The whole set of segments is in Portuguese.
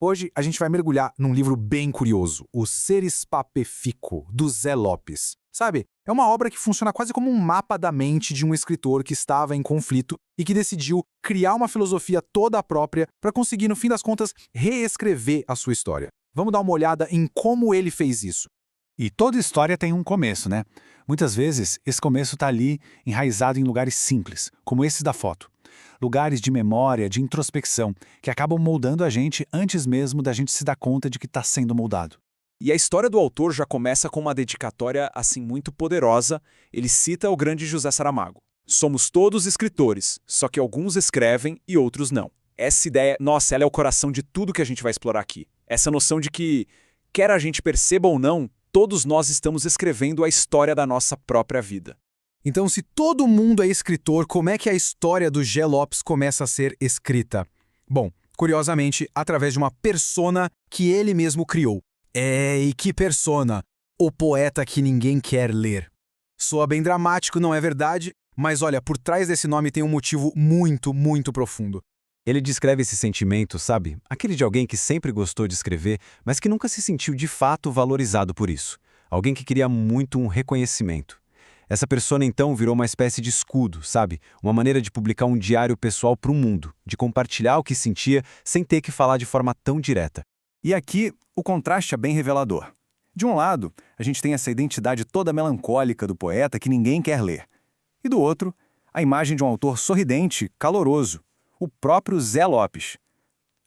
Hoje a gente vai mergulhar num livro bem curioso, O Seres Papefico, do Zé Lopes. Sabe, é uma obra que funciona quase como um mapa da mente de um escritor que estava em conflito e que decidiu criar uma filosofia toda própria para conseguir, no fim das contas, reescrever a sua história. Vamos dar uma olhada em como ele fez isso. E toda história tem um começo, né? Muitas vezes, esse começo está ali, enraizado em lugares simples, como esses da foto. Lugares de memória, de introspecção, que acabam moldando a gente antes mesmo da gente se dar conta de que está sendo moldado. E a história do autor já começa com uma dedicatória assim muito poderosa. Ele cita o grande José Saramago. Somos todos escritores, só que alguns escrevem e outros não. Essa ideia, nossa, ela é o coração de tudo que a gente vai explorar aqui. Essa noção de que, quer a gente perceba ou não, todos nós estamos escrevendo a história da nossa própria vida. Então, se todo mundo é escritor, como é que a história do Zé Lopes começa a ser escrita? Bom, curiosamente, através de uma persona que ele mesmo criou. E que persona? O poeta que ninguém quer ler. Soa bem dramático, não é verdade? Mas olha, por trás desse nome tem um motivo muito, muito profundo. Ele descreve esse sentimento, sabe? Aquele de alguém que sempre gostou de escrever, mas que nunca se sentiu de fato valorizado por isso. Alguém que queria muito um reconhecimento. Essa persona então virou uma espécie de escudo, sabe? Uma maneira de publicar um diário pessoal para o mundo, de compartilhar o que sentia sem ter que falar de forma tão direta. E aqui, o contraste é bem revelador. De um lado, a gente tem essa identidade toda melancólica do poeta que ninguém quer ler. E do outro, a imagem de um autor sorridente, caloroso, o próprio Zé Lopes.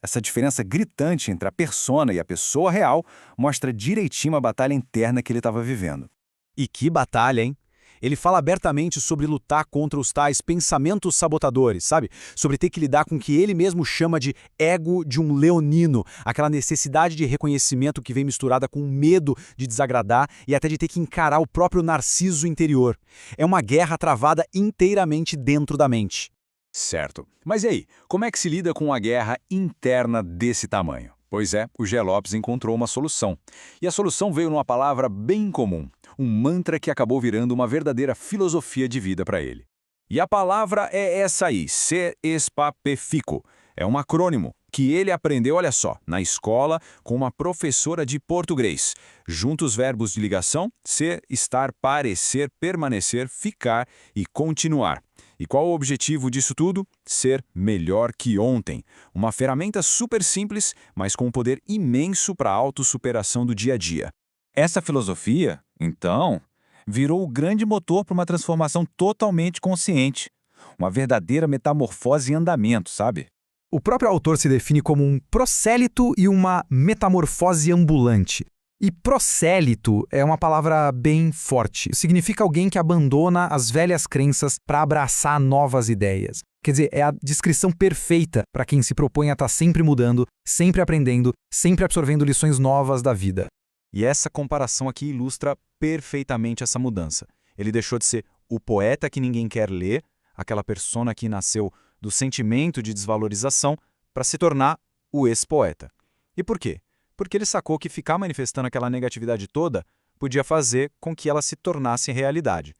Essa diferença gritante entre a persona e a pessoa real mostra direitinho a batalha interna que ele estava vivendo. E que batalha, hein? Ele fala abertamente sobre lutar contra os tais pensamentos sabotadores, sabe? Sobre ter que lidar com o que ele mesmo chama de ego de um leonino, aquela necessidade de reconhecimento que vem misturada com medo de desagradar e até de ter que encarar o próprio narciso interior. É uma guerra travada inteiramente dentro da mente. Certo. Mas e aí, como é que se lida com uma guerra interna desse tamanho? Pois é, o Zé Lopes encontrou uma solução. E a solução veio numa palavra bem comum, um mantra que acabou virando uma verdadeira filosofia de vida para ele. E a palavra é essa aí, Seres Papefico. É um acrônimo que ele aprendeu, olha só, na escola com uma professora de português. Junta os verbos de ligação, ser, estar, parecer, permanecer, ficar e continuar. E qual o objetivo disso tudo? Ser melhor que ontem. Uma ferramenta super simples, mas com um poder imenso para a autossuperação do dia a dia. Essa filosofia, então, virou o grande motor para uma transformação totalmente consciente. Uma verdadeira metamorfose em andamento, sabe? O próprio autor se define como um prosélito e uma metamorfose ambulante. E prosélito é uma palavra bem forte. Significa alguém que abandona as velhas crenças para abraçar novas ideias. Quer dizer, é a descrição perfeita para quem se propõe a estar sempre mudando, sempre aprendendo, sempre absorvendo lições novas da vida. E essa comparação aqui ilustra perfeitamente essa mudança. Ele deixou de ser o poeta que ninguém quer ler, aquela persona que nasceu do sentimento de desvalorização, para se tornar o ex-poeta. E por quê? Porque ele sacou que ficar manifestando aquela negatividade toda podia fazer com que ela se tornasse realidade.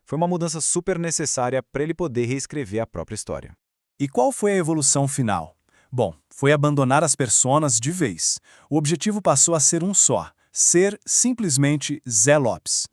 Foi uma mudança super necessária para ele poder reescrever a própria história. E qual foi a evolução final? Bom, foi abandonar as personas de vez. O objetivo passou a ser um só, ser simplesmente Zé Lopes.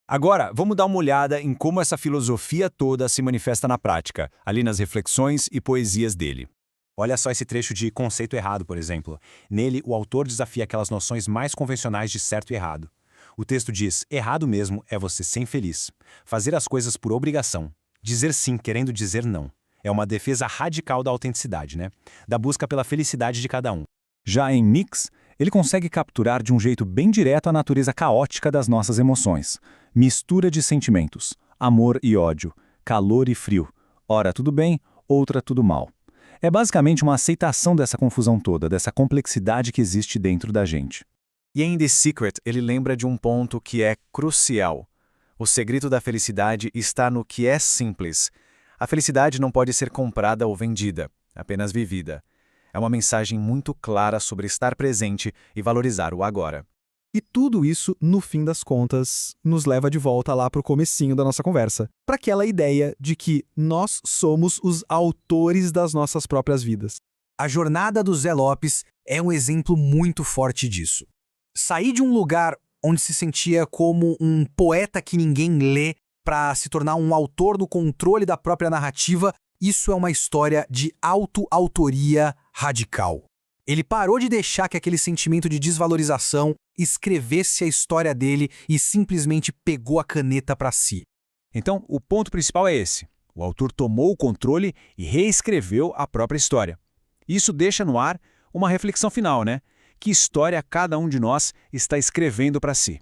Agora, vamos dar uma olhada em como essa filosofia toda se manifesta na prática, ali nas reflexões e poesias dele. Olha só esse trecho de Conceito Errado, por exemplo. Nele, o autor desafia aquelas noções mais convencionais de certo e errado. O texto diz: errado mesmo é você ser infeliz. Fazer as coisas por obrigação. Dizer sim querendo dizer não. É uma defesa radical da autenticidade, né? Da busca pela felicidade de cada um. Já em Mix, ele consegue capturar de um jeito bem direto a natureza caótica das nossas emoções. Mistura de sentimentos, amor e ódio, calor e frio. Ora tudo bem, outra tudo mal. É basicamente uma aceitação dessa confusão toda, dessa complexidade que existe dentro da gente. E em The Secret, ele lembra de um ponto que é crucial. O segredo da felicidade está no que é simples. A felicidade não pode ser comprada ou vendida, apenas vivida. É uma mensagem muito clara sobre estar presente e valorizar o agora. E tudo isso, no fim das contas, nos leva de volta lá para o comecinho da nossa conversa, para aquela ideia de que nós somos os autores das nossas próprias vidas. A jornada do Zé Lopes é um exemplo muito forte disso. Sair de um lugar onde se sentia como um poeta que ninguém lê para se tornar um autor no controle da própria narrativa, isso é uma história de autoautoria radical. Ele parou de deixar que aquele sentimento de desvalorização escrevesse a história dele e simplesmente pegou a caneta para si. Então, o ponto principal é esse. O autor tomou o controle e reescreveu a própria história. Isso deixa no ar uma reflexão final, né? Que história cada um de nós está escrevendo para si?